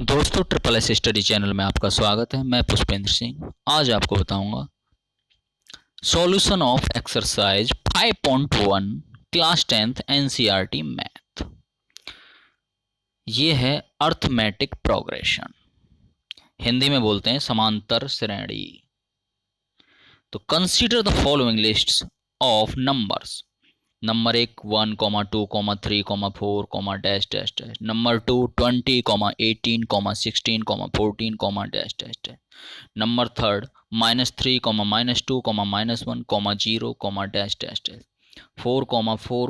दोस्तों triple S study channel में आपका स्वागत है। मैं पुष्पेंद्र सिंह आज आपको बताऊंगा solution of exercise 5.1 class 10th NCERT math. ये है अर्थमेटिक प्रोग्रेशन, हिंदी में बोलते हैं समांतर श्रेणी। तो consider the following lists of numbers. Number 1 1, 2, 3, 4, dash dash dash. Number 2 20, 18, 16, 14, dash dash dash. Number 3 -3, -2, -1, -0, dash dash dash. 4, 4,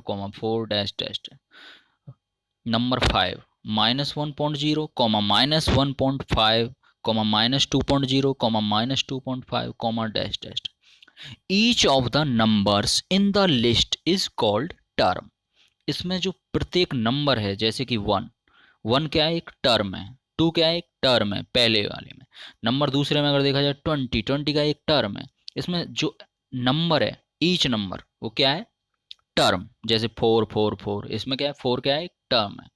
4, dash dash dash. Number 5 -1.0, -1.5, -2.0, -2.5, dash dash. Each of the numbers in the list is called term। इसमें जो प्रत्येक number है, जैसे कि 1 क्या है, एक term है। 2 क्या है, एक टर्म है पहले वाले में। नंबर दूसरे में अगर देखा जाए 20 का एक टर्म है। इसमें जो नंबर है, ईच नंबर वो क्या है, टर्म। जैसे 4 4 4, इसमें क्या है, 4 क्या है, एक टर्म है।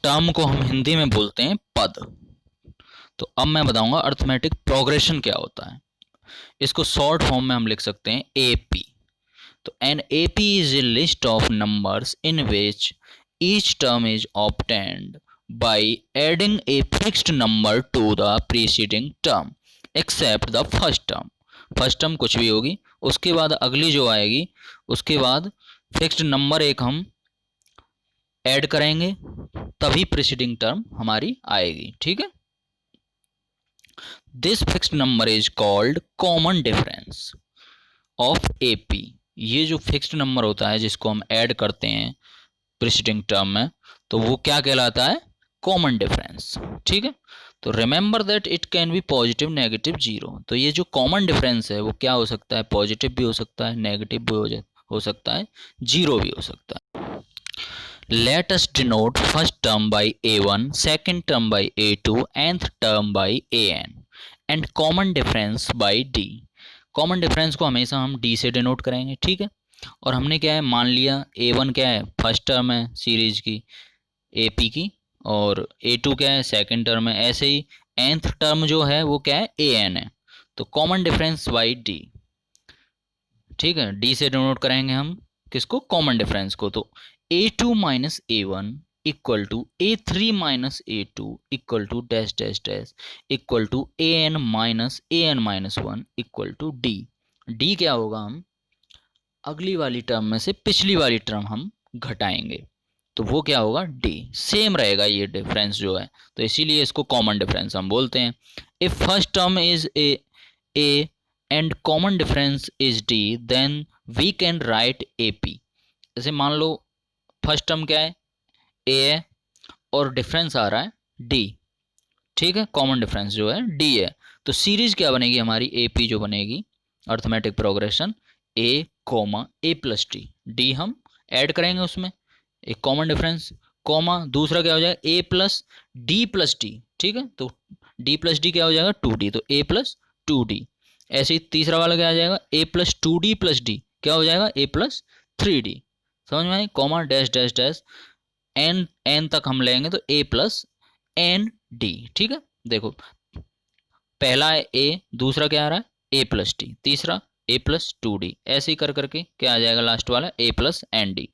टर्म को हम हिंदी में बोलते हैं पद। तो अब मैं बताऊंगा अर्थमेटिक प्रोग्रेशन क्या होता है। इसको शॉर्ट फॉर्म में हम लिख सकते हैं एपी। तो an AP is a list of numbers in which each term is obtained by adding a fixed number to the preceding term except the first term. First term कुछ भी होगी, उसके बाद अगली जो आएगी उसके बाद फिक्स्ड नंबर एक हम ऐड करेंगे, तभी प्रीसीडिंग टर्म हमारी आएगी। ठीक है, this fixed number is called common difference of AP. ये जो फिक्स्ड नंबर होता है जिसको हम ऐड करते हैं प्रीसीडिंग टर्म में, तो वो क्या कहलाता है, कॉमन डिफरेंस। ठीक है, तो remember that it can B positive, negative, zero. तो ये जो कॉमन डिफरेंस है वो क्या हो सकता है, पॉजिटिव भी हो सकता है, नेगेटिव भी हो सकता है, जीरो भी हो सकता है। Let us denote first term by a1, second term by a2, nth term by an and common difference by d। Common difference को हमेशा हम d से डिनोट करेंगे। ठीक है, और हमने क्या है, मान लिया a1 क्या है, फर्स्ट टर्म है सीरीज की AP की, और a2 क्या है, सेकंड टर्म है। ऐसे ही nth टर्म जो है वो क्या है, an है। तो कॉमन डिफरेंस बाई d। ठीक है, d से डिनोट करेंगे हम किसको, कॉमन डिफरेंस को। तो a2 minus a1 equal to a3 minus a2 equal to dash dash dash equal to an minus an-1 equal to d। d क्या होगा, हम अगली वाली टर्म में से पिछली वाली टर्म हम घटाएंगे, तो वो क्या होगा, d। सेम रहेगा ये डिफरेंस जो है, तो इसीलिए इसको कॉमन डिफरेंस हम बोलते हैं। If first term is a and common difference is d, then we can write AP। जैसे मान लो फर्स्ट टर्म क्या है, a है, और डिफरेंस आ रहा है d। ठीक है, कॉमन डिफरेंस जो है d है, तो सीरीज क्या बनेगी हमारी, AP जो बनेगी arithmetic progression a a plus d हम ऐड करेंगे उसमें एक कॉमन डिफरेंस, कॉमा दूसरा क्या हो जाएगा, a plus d plus d। ठीक है, तो d प्लस डी क्या हो जाएगा, 2d, तो a प्लस 2d। ऐसे ही तीसरा वाला क्या आ जाएगा, a plus 2d plus d क्या हो जाएगा, a प्लस 3d। समझ में आई, comma dash dash dash n तक हम लेंगे तो a प्लस एन डी। ठीक है, देखो पहला है a, दूसरा क्या आ रहा है, a प्लस डी, तीसरा a प्लस 2d। ऐसे ही कर करके क्या आ जाएगा, लास्ट वाला a plus n d.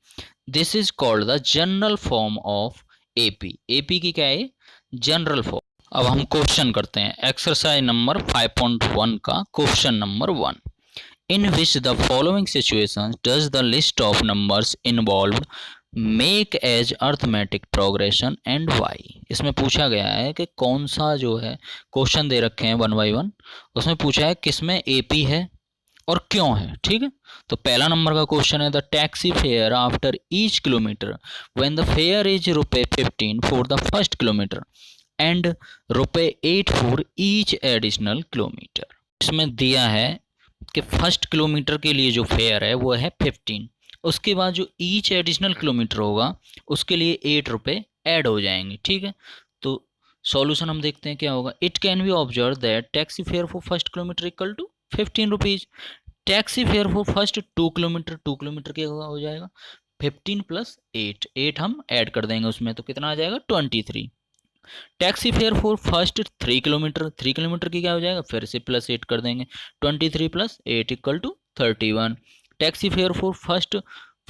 This is called the general form of AP। AP की क्या है, जनरल फॉर्म। अब हम क्वेश्चन करते हैं, एक्सरसाइज नंबर 5.1 का question number 1। In which the following situations does the list of numbers involved make as arithmetic progression and why। इसमें पूछा गया है कि कौन सा जो है, क्वेश्चन दे रखे हैं 1 by 1, उसमें पूछा है किसमें AP है और क्यों है। ठीक है, तो पहला नंबर का क्वेश्चन है, the taxi fare after each kilometre when the fair is ₹15 for the first kilometre and ₹8 for each additional kilometre. इसमें दिया है कि फर्स्ट किलोमीटर के लिए जो फेयर है वो है 15, उसके बाद जो ईच एडिशनल किलोमीटर होगा उसके लिए ₹8 ऐड हो जाएंगे। ठीक है, तो सॉल्यूशन हम देखते हैं क्या होगा। It can be observe that taxi fare for first kilometre equal to ₹15। Taxi fare for first 2 kilometre क्या हो जाएगा, 15 प्लस 8 हम ऐड कर देंगे उसमें, तो कितना आ जाएगा, 23। Taxi fare for first 3 kilometre, 3 kilometre की क्या हो जाएगा, फिर से +8 कर देंगे, 23 + 8 equal to 31। Taxi fare for first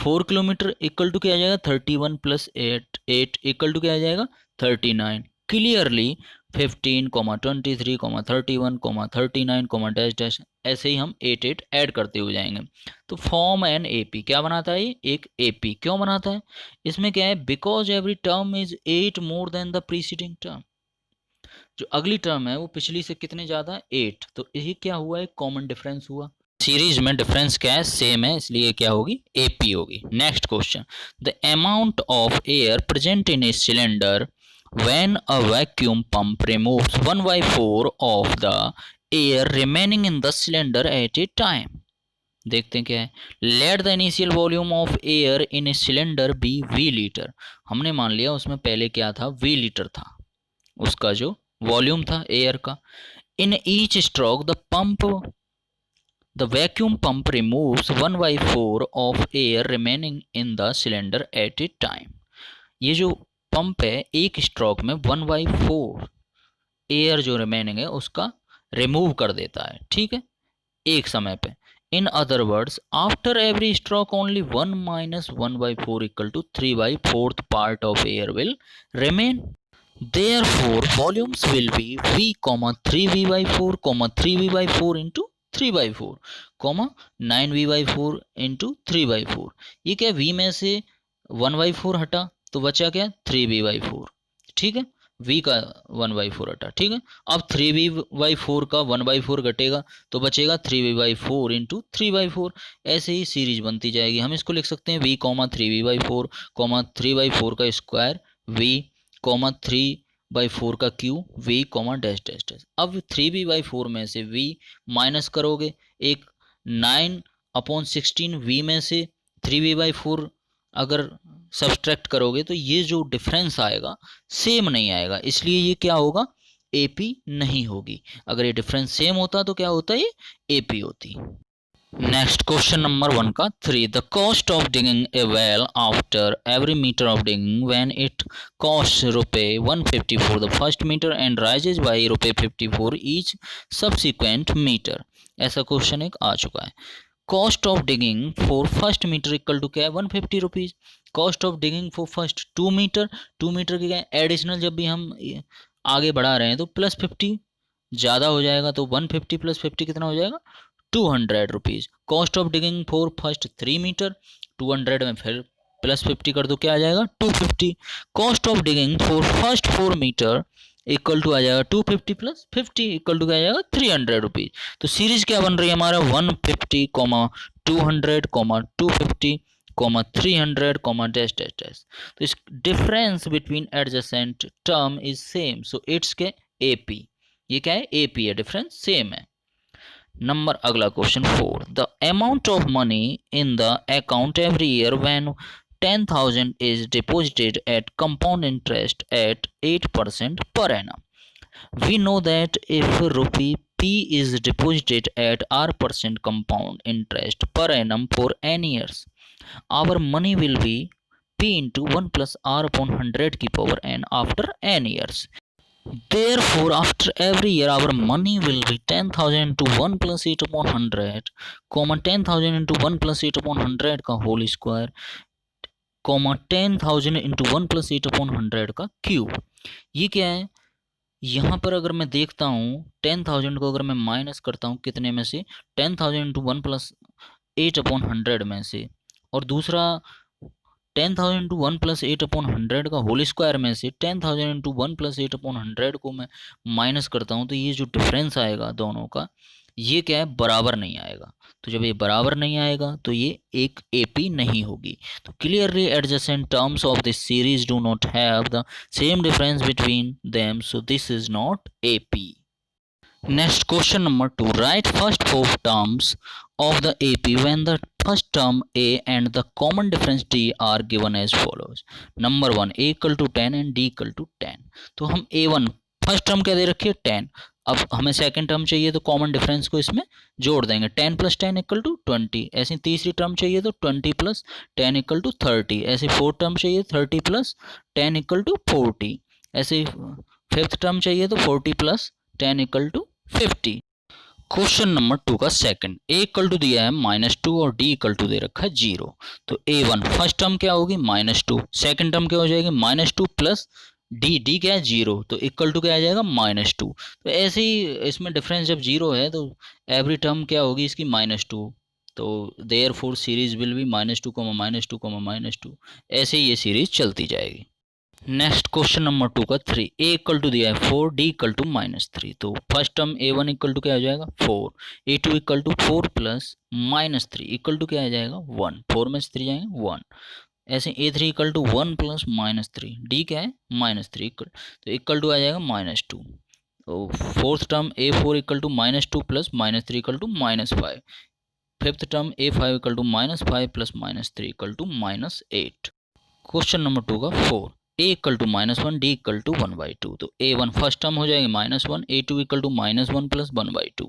4 kilometre equal to क्या आ जाएगा, 31 + 8, 8 इक्वल टू क्या आ जाएगा, 39। क्लियरली 15, 23, 31, 39, डैश डैश, ऐसे ही हम 8 8 ऐड करते हुए जाएंगे। तो फॉर्म एन एपी, क्या बनाता है ये, एक एपी। क्यों बनाता है, इसमें क्या है, because every term is 8 more than the preceding term. जो अगली टर्म है वो पिछली से कितने ज़्यादा, 8। तो ये क्या हुआ, एक कॉमन डिफरेंस हुआ। सीरीज में डिफरेंस क्या है, सेम है, इसलिए क्या होगी, एपी होगी। Next question, the amount of air present in a cylinder when a vacuum pump removes 1/4 of the air remaining in the cylinder at a time. देखते हैं क्या है, let the initial volume of air in a cylinder be V litre. हमने मान लिया उसमें पहले क्या था, वी लीटर था उसका जो वॉल्यूम था एयर का। In each stroke the vacuum pump removes 1/4 of air remaining in the cylinder at a time. ये जो पंप है एक स्ट्रोक में 1/4 एयर जो रिमेनिंग है उसका रिमूव कर देता है, ठीक है, एक समय पे। In other words, after every stroke only 1 - 1/4 equal to 3/4 part of air will remain. Therefore, volumes will be V, 3V/4, 3V/4 into 3/4, 9V/4 into 3/4। ये क्या, V में से 1/4 हटा तो बचा क्या, 3V/4, ठीक है, V का 1/4 हटा, ठीक है। अब 3V/4 का 1/4 घटेगा तो बचेगा 3V/4 इंटू 3/4। ऐसे ही सीरीज बनती जाएगी। हम इसको लिख सकते हैं V, 3V/4, 3/4 का स्क्वायर V, 3/4 का Q, V, dash dash dash. अब 3V/4 में से V माइनस करोगे, एक 9/16 V में से 3V/4 अगर सब्सट्रैक्ट करोगे तो ये जो डिफरेंस आएगा सेम नहीं आएगा, इसलिए ये क्या होगा, एपी नहीं होगी। अगर ये डिफरेंस सेम होता तो क्या होता, ये एपी होती। नेक्स्ट क्वेश्चन नंबर 1 का 3, the cost of digging a well after every metre of digging when it cost ₹150 for the first metre and rises by ₹50 for each subsequent metre. ऐसा question एक आ चुका है। Cost of digging for first metre equal to क्या है, ₹150। Cost of digging for first 2 metre, 2 metre की क्या है, एडिशनल जब भी हम आगे बढ़ा रहे हैं तो +50 ज़्यादा हो जाएगा, तो 150 + 50 कितना हो जाएगा, ₹200। Cost of digging for first 3 metre, 200 में फिर +50 कर दो, क्या आ जाएगा, 250। Cost of digging for first 4 metre equal to आ जाएगा 250 + 50 इक्वल टू क्या आ जाएगा, ₹300। तो सीरीज क्या बन रही है हमारा, 150, 200, 250, 300, डैश डैश डैश। तो इस difference between adjacent term is same, so it's के एपी। ये क्या है, एपी है, डिफरेंस सेम है। नंबर अगला question 4, the amount of money in the account every year when 10,000 is deposited at compound interest at 8% per annum. We know that if rupee P is deposited at R% compound interest per annum for n years, our money will be P into 1 plus R upon 100 की power n after n years. Therefore, after every year, our money will be 10,000 into 1 plus 8 upon 100, 10,000 into 1 plus 8 upon 100 का whole square, 10,000 into 1 plus 8 upon 100 का cube. ये क्या है, यहाँ पर अगर मैं देखता हूँ 10,000 को अगर मैं माइनस करता हूँ कितने में से, 10,000 into 1 plus 8 upon 100 में से, और दूसरा 10,000 into 1 plus 8 upon 100 का होल स्क्वायर में से 10,000 into 1 plus 8 upon 100 को मैं माइनस करता हूँ, तो ये जो डिफरेंस आएगा दोनों का, ये क्या है, बराबर नहीं आएगा। तो जब ये बराबर नहीं आएगा तो ये एक एपी नहीं होगी। तो clearly adjacent terms of this series do not have the same difference between them, so this is not AP. Next question number 2, write first 4 terms of the AP when the first term A and the common difference D are given as follows. Number 1, A equal to 10 and D equal to 10। तो हम A1 first term क्या दे रखी है, 10। अब हमें second term चाहिए तो common difference को इसमें जोड़ देंगे, 10 + 10 इक्वल टू 20। ऐसे तीसरी टर्म चाहिए तो 20 + 10 इक्वल टू 30। ऐसे फोर्थ टर्म चाहिए 30 + 10 इक्वल टू 40। ऐसे फिफ्थ टर्म चाहिए तो 40 plus 10 equal to 50। Question number 2 का सेकंड, ए इक्वल टू दिया है -2 और डी इक्वल टू दे रखा है 0। तो A1 फर्स्ट टर्म क्या होगी -2, सेकंड टर्म क्या हो जाएगी -2 प्लस डी क्या है 0, तो इक्वल टू क्या आ जाएगा -2। तो ऐसे ही इसमें डिफरेंस जब 0 है तो एवरी टर्म क्या होगी इसकी -2, तो there four series will be -2, -2, ऐसे ही ये सीरीज चलती जाएगी। नेक्स्ट क्वेश्चन नंबर 2 का 3, ए इक्वल टू दिया है 4, डी इक्वल टू -3। तो first term A1 equal to क्या हो जाएगा 4, A2 equal to 4 plus -3 equal to क्या आ जाएगा 1, 4 में से 3 जाएंगे 1। ऐसे A3 equal to 1 plus -3, D क्या है -3 इक्वल, तो इक्वल टू आ जाएगा -2। तो fourth term A4 equal to -2 plus -3 equal to -5। Fifth term A5 equal to -5 plus -3 equal to -8। Question number 2 का 4, A equal to -1, D equal to 1/2। तो A1 first term हो जाएगी -1, A2 equal to -1 plus 1/2,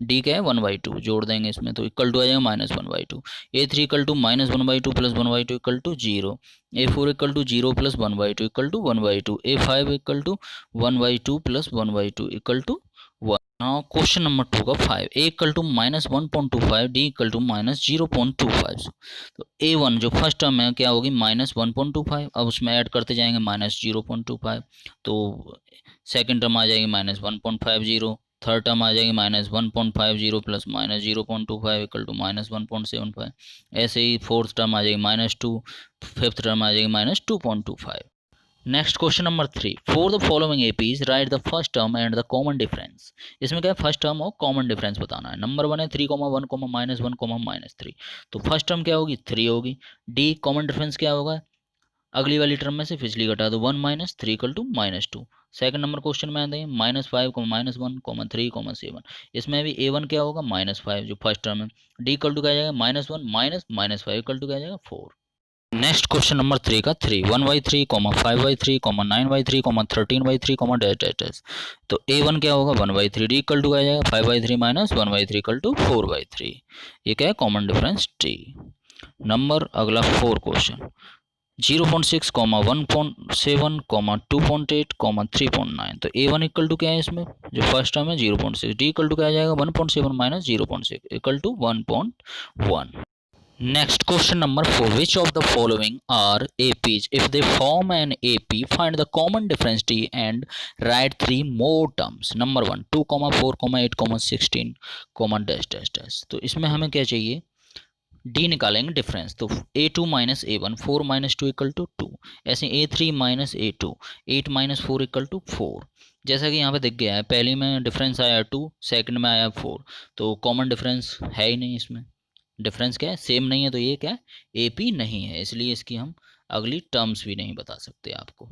D क्या है 1/2 जोड़ देंगे इसमें, तो इक्वल टू आ जाएगा -1/2। A3 equal to -1/2 plus 1/2 equal to 0, A4 equal to 0 plus 1/2 equal to 1/2, A5 equal to 1/2 plus 1/2 equal to 1। Now question number 2 का 5, A equal to -1.25, D equal to -0.25। तो A1 जो फर्स्ट टर्म है क्या होगी -1.25, अब उसमें ऐड करते जाएंगे -0.25, तो सेकंड टर्म आ जाएगी -1.50, थर्ड टर्म आ जाएगी -1.50 प्लस -0.25 इक्वल टू -1.75। ऐसे ही फोर्थ टर्म आ जाएगी -2, फिफ्थ टर्म आ जाएगी -2.25। Next question number 3, for the following APs right the first term and the common difference. इसमें क्या है फर्स्ट टर्म और कॉमन डिफरेंस बताना है। नंबर 1 है 3,1, -1, -3, तो फर्स्ट टर्म क्या होगी 3 होगी। डी कॉमन डिफरेंस क्या होगा, अगली वाली टर्म में से पिछली घटा दो, 1 - 3 equal to -2। Second number question में आते हैं -5, -1, 3, 7। इसमें भी A1 क्या होगा -5 जो फर्स्ट टर्म है। डी इक्वल टू क्या आ जाएगा -1 -5 इक्वल टू क्या आ जाएगा 4। नेक्स्ट क्वेश्चन नंबर 3 का 3, 1/3, 5/3, 9/3, 13/3, डैश डैश डैश। तो A1 क्या होगा 1/3, डी इक्वल टू आ जाएगा 5/3 माइनस 1/3 इक्वल टू 4/3। ये क्या है कॉमन डिफरेंस टी। नंबर अगला 4 क्वेश्चन, 0.6, 1.7, 2.8, 3.9। तो A1 इक्वल टू क्या है इसमें जो फर्स्ट टर्म है 0.6, डी इक्वल टू क्या आ जाएगा 1.7 minus 0.6 equal to 1.1। Next question number 4, which of the following are APs? If they form an AP, find the common difference T and write 3 more terms. Number 1, 2, 4, 8, 16, dash dash dash। तो इसमें हमें क्या चाहिए D निकालेंगे difference, तो A2 minus A1, 4 minus 2 equal to 2। ऐसे A3 minus A2, 8 minus 4 equal to 4। जैसा कि यहाँ पे दिख गया है पहली में डिफरेंस आया 2, सेकंड में आया 4, तो कॉमन डिफरेंस है ही नहीं इसमें। डिफरेंस क्या है सेम नहीं है, तो ये क्या है एपी नहीं है, इसलिए इसकी हम अगली टर्म्स भी नहीं बता सकते आपको।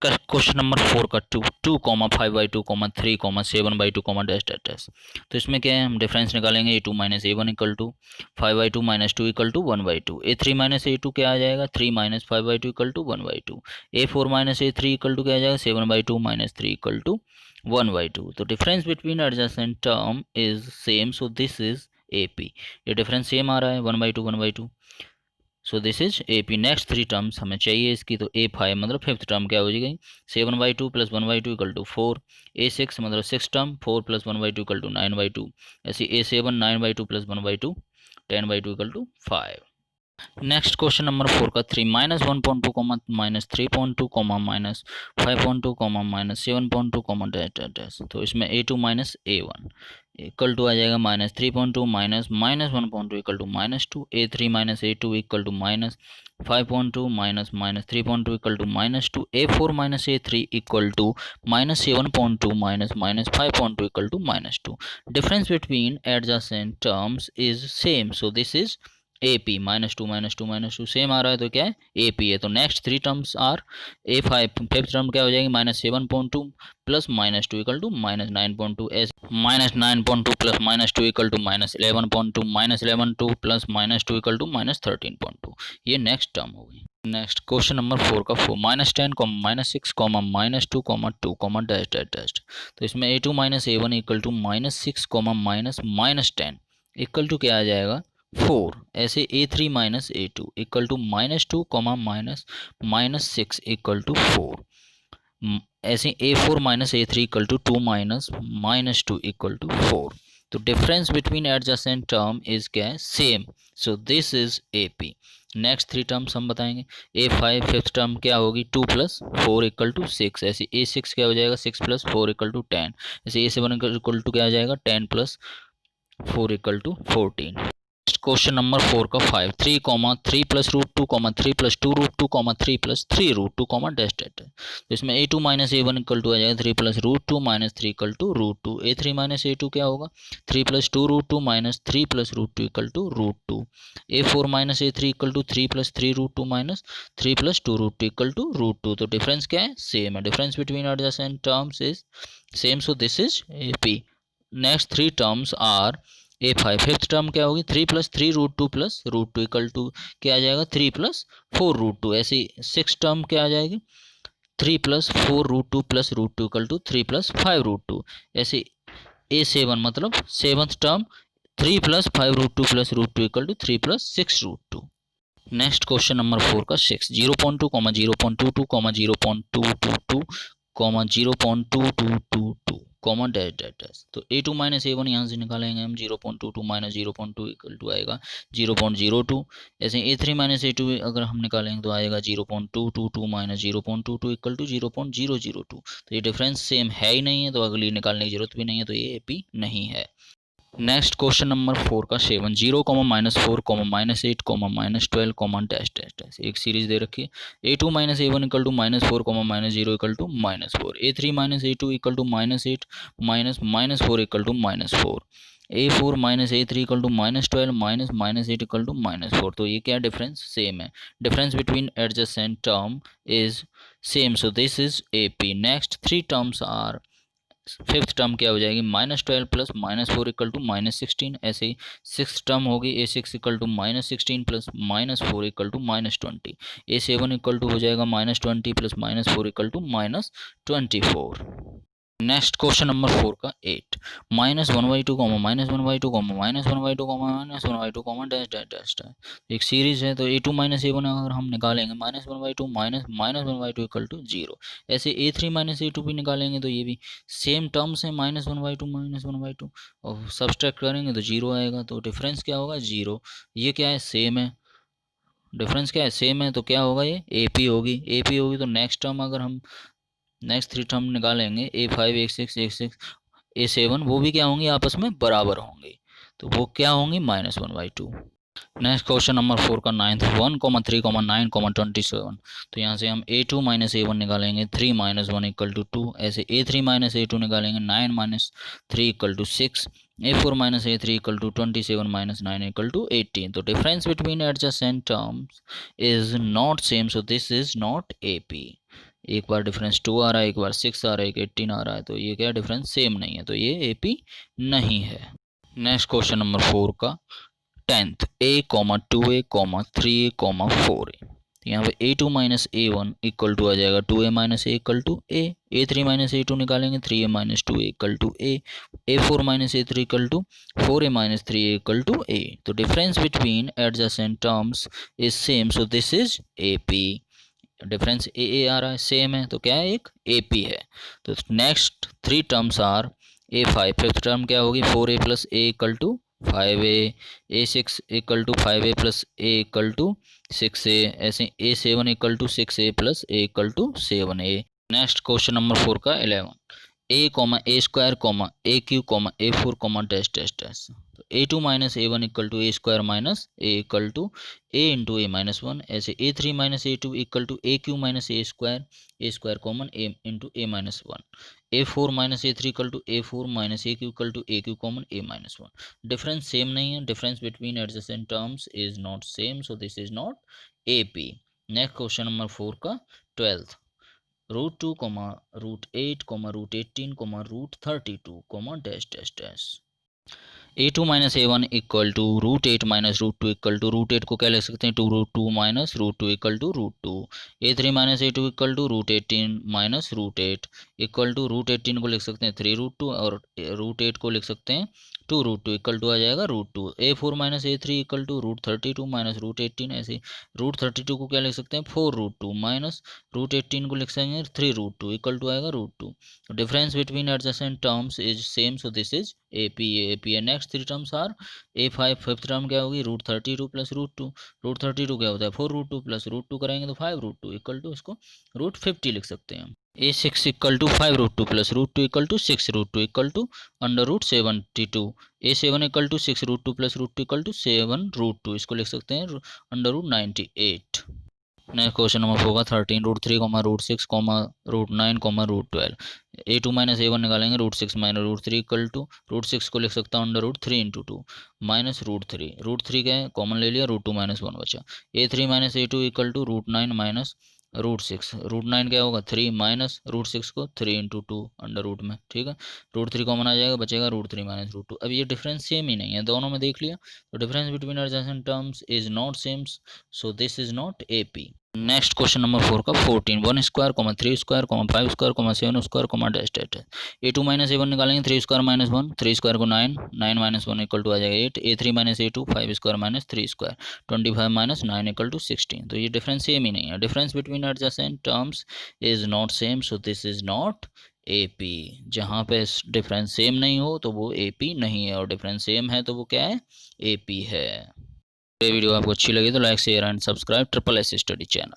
क्वेश्चन नंबर 4 का 2, 2, 5/2, 3, 7/2, डैश डैश डैश। तो इसमें क्या है हम डिफरेंस निकालेंगे A2 minus A1 equal to 5/2 minus 2 equal to 1/2। A3 minus A2 क्या आ जाएगा 3 minus 5/2 equal to 1/2। A4 minus A3 equal to क्या आ जाएगा 7/2 माइनस 3 इक्वल टू 1/2। तो difference between adjacent term is same, so this is AP। ये difference same आ रहा है 1/2 1/2, so this is AP। Next 3 terms हमें चाहिए इसकी, तो A5 मतलब फिफ्थ टर्म क्या हो जाएगी 7/2 प्लस 1/2 इक्वल टू 4। A6 मतलब six term 4 plus 1/2 equal to 9/2। ऐसे A7 9/2 plus 1/2 10/2 equal to 5। Next question number 4 का 3, -1.2, -3.2, -5.2, -7.2, डैश डैश डैश। तो इसमें A2 minus A1 equal to आ जाएगा -3.2 minus -1.2 equal to -2। A3 minus A2 equal to -5.2 minus -3.2 equal to -2। A4 minus A3 equal to -7.2 minus -5.2 equal to -2। Difference between adjacent terms is same, so this is AP। -2 -2 same आ रहा है तो क्या है AP है। तो next 3 terms are A5 fifth term क्या हो जाएगी -7.2 plus -2 equal to -9.2। S -9.2 plus -2 equal to -11.2, -11.2 plus -2 equal to -13.2। ये नेक्स्ट टर्म होगी। नेक्स्ट क्वेश्चन नंबर 4 का 4, -10, -6, -2, 2, डैश डैश डैश। तो इसमें A2 minus A1 equal to -6, -10 equal to क्या आ जाएगा 4। ऐसे A3 minus A2 equal to -2, -6 equal to 4। ऐसे A4 minus A3 equal to 2 minus 2 equal to 4। तो difference between adjacent term is क्या है, same, so this is AP। Next three terms हम बताएंगे। A5 फिफ्थ टर्म क्या होगी, 2 plus 4 equal to 6। ऐसे A6 क्या हो जाएगा, 6 प्लस 4 इक्वल टू 10। ऐसे A7 इक्वल टू क्या आ जाएगा, 10 plus 4 equal to 14। Question number 4 का 5, 3 comma 3 plus root 2 comma 3 plus 2 root 2 comma 3 plus 3 root 2 comma dash dash. तो इसमें A2 minus A1 equal to आ जाएगा 3 plus root 2 minus 3 equal to root 2। A3 minus A2 क्या होगा, 3 plus 2 root 2 minus 3 plus root 2 equal to root 2। A4 minus A3 equal to 3 plus 3 root 2 minus 3 plus 2 root 2 equal to root 2। तो difference क्या है, same है। Difference between adjacent terms is same, so this is AP। Next three terms are A5 fifth term क्या होगी, 3 plus 3 root 2 plus root 2 equal to क्या आ जाएगा, 3 plus 4 root 2। ऐसे सिक्स टर्म क्या आ जाएगी, 3 plus 4 root 2 plus root 2 equal to 3 plus 5 root 2। ऐसे A7 मतलब seventh term 3 plus 5 root 2 plus root 2 equal to 3 plus 6 root 2। Next question number 4 का 6, 0.2 comma 0.22 comma 0.222 comma 0.2222 comma dash dash dash. तो A2 minus A1 यहाँ से निकालेंगे हम, 0.22 minus 0.2 equal to आएगा 0.02। ऐसे A3 माइनस A2 अगर हम निकालेंगे तो आएगा 0.222 माइनस 0.22 इक्वल टू 0.002। तो ये डिफरेंस सेम है ही नहीं है, तो अगली निकालने की जरूरत भी नहीं है, तो ये AP नहीं है। नेक्स्ट क्वेश्चन नंबर 4 का 7, 0 comma -4 comma -8 comma -12 comma dash dash dash. एक सीरीज दे रखी है। A2 minus A1 equal to -4 comma -0 equal to -4। A3 minus A2 equal to -8 minus -4 equal to -4। A4 minus A3 equal to -12 minus -8 equal to -4। तो ये क्या difference, same है। Difference between adjacent term is same, so this is AP। Next three terms are, fifth term क्या हो जाएगी, -12 plus -4 equal to -16। ऐसे ही six term होगी A6 equal to -16 plus -4 equal to -20। A7 equal to हो जाएगा -20 plus -4 equal to -24। Next question number 4 का 8, -1/2 comma -1/2 comma -1/2 comma -1/2 comma dash dash dash dash. एक series है, तो A2 माइनस A1 अगर हम निकालेंगे -1/2 माइनस -1/2 इक्वल टू 0। ऐसे A3 माइनस A2 भी निकालेंगे तो ये भी सेम टर्म्स है, -1/2 और सब्सट्रैक्ट करेंगे तो 0 आएगा। तो डिफरेंस क्या होगा, 0। ये क्या है, सेम है। डिफरेंस क्या है, सेम है, तो क्या होगा, ये AP होगी। AP होगी तो नेक्स्ट टर्म अगर हम नेक्स्ट थ्री टर्म निकालेंगे, A5 A6 A7, वो भी क्या होंगे, आपस में बराबर होंगे, तो वो क्या होंगी, -1/2। नेक्स्ट क्वेश्चन नंबर 4 का 9th, 1 3 9 27। तो यहाँ से हम A2 माइनस A1 निकालेंगे, 3 माइनस 1 इक्वल टू 2। ऐसे A3 माइनस A2 निकालेंगे, 9 minus 3 equal to 6। A4 minus A3 equal to 27 minus 9 equal to 18। तो difference between adjacent terms is not same, so this is not AP। एक बार difference 2 आ रहा है, एक बार 6 आ रहा है, एक 18 आ रहा है, तो ये क्या डिफरेंस, सेम नहीं है, तो ये AP नहीं है। नेक्स्ट क्वेश्चन नंबर 4 का 10th, A, 2A, 3A, 4A। यहाँ पे A2 minus A1 equal to आ जाएगा 2A minus A equal to A। A3 minus A2 निकालेंगे, 3A minus 2A equal to A। A4 minus A3 equal to 4A minus 3A equal to A। तो difference between adjacent terms is same, so this is AP। Difference A आ रहा है, same है, तो क्या है, एक AP है। तो next three terms are, A5 fifth term क्या होगी, 4A plus A equal to 5A। A6 equal to 5A plus A equal to 6A। ऐसे A7 equal to 6A plus A equal to 7A। Next question number 4 का 11, A comma A square comma AQ comma A4 comma dash dash dash. तो A2 minus A1 equal to A square minus A equal to A into A minus 1। ऐसे A3 minus A2 equal to AQ minus A square common A into A minus 1। A4 minus A3 equal to A4 minus AQ equal to AQ common A minus 1। Difference same नहीं है। Difference between adjacent terms is not same, so this is not AP। Next question number 4 का 12th, √2, √8, √18, √32, dash dash dash. A2 minus A1 equal to √8 minus √2 equal to √8 को क्या लिख सकते हैं, 2√2 minus √2 equal to √2। A3 minus A2 equal to √18 minus √8 equal to √18 को लिख सकते हैं 3√2 और √8 को लिख सकते हैं 2√2 इक्वल टू आ जाएगा √2। A4 minus A3 equal to √32 minus √18। ऐसे √32 को क्या लिख सकते हैं 4√2 माइनस √18 को लिख सकते हैं 3√2 इक्वल टू आएगा √2। Difference between adjacent terms is same, so this is AP है। Next three terms are A5 fifth term क्या होगी √32 प्लस √2। √32 क्या होता है 4√2 प्लस √2 कराएंगे तो 5√2 इक्वल टू इसको √50 लिख सकते हैं हम। A6 equal to 5√2 plus √2 equal to 6√2 equal to √72। A7 equal to 6√2 plus √2 equal to 7√2, इसको लिख सकते हैं √98। नेक्स्ट क्वेश्चन नंबर होगा 13 √3 √6 √9 √12। A2 माइनस A1 निकालेंगे √6 माइनस √3 इक्वल टू √6 को लिख सकता हूँ √3 इंटू 2 माइनस √3। √3 क्या है कॉमन ले लिया √2 माइनस 1 बचा। A3 minus A2 equal to √9 minus √6। √9 क्या होगा 3 माइनस √6 को 3 इंटू 2 अंडर रूट में, ठीक है। √3 कॉमन आ जाएगा बचेगा √3 माइनस √2। अब ये डिफरेंस सेम ही नहीं है, दोनों में देख लिया तो difference between adjacent terms is not same, so this is not AP। Next question number 4 का 14 1 square 3 square 5 square 7 square dash dash है। A2 माइनस A1 निकालेंगे 3 स्क्वायर माइनस 1, 3 स्क्वायर को 9, 9 माइनस 1 इक्वल टू आ जाएगा 8। A3 minus A2 5 square minus 3 square 25 minus 9 equal to 16। तो ये difference same ही नहीं है, difference between adjacent terms is not same, so this is not AP। जहाँ पे डिफरेंस सेम नहीं हो तो वो AP नहीं है, और डिफरेंस सेम है तो वो क्या है AP है। ये वीडियो आपको अच्छी लगी तो like share and subscribe SSS study channel.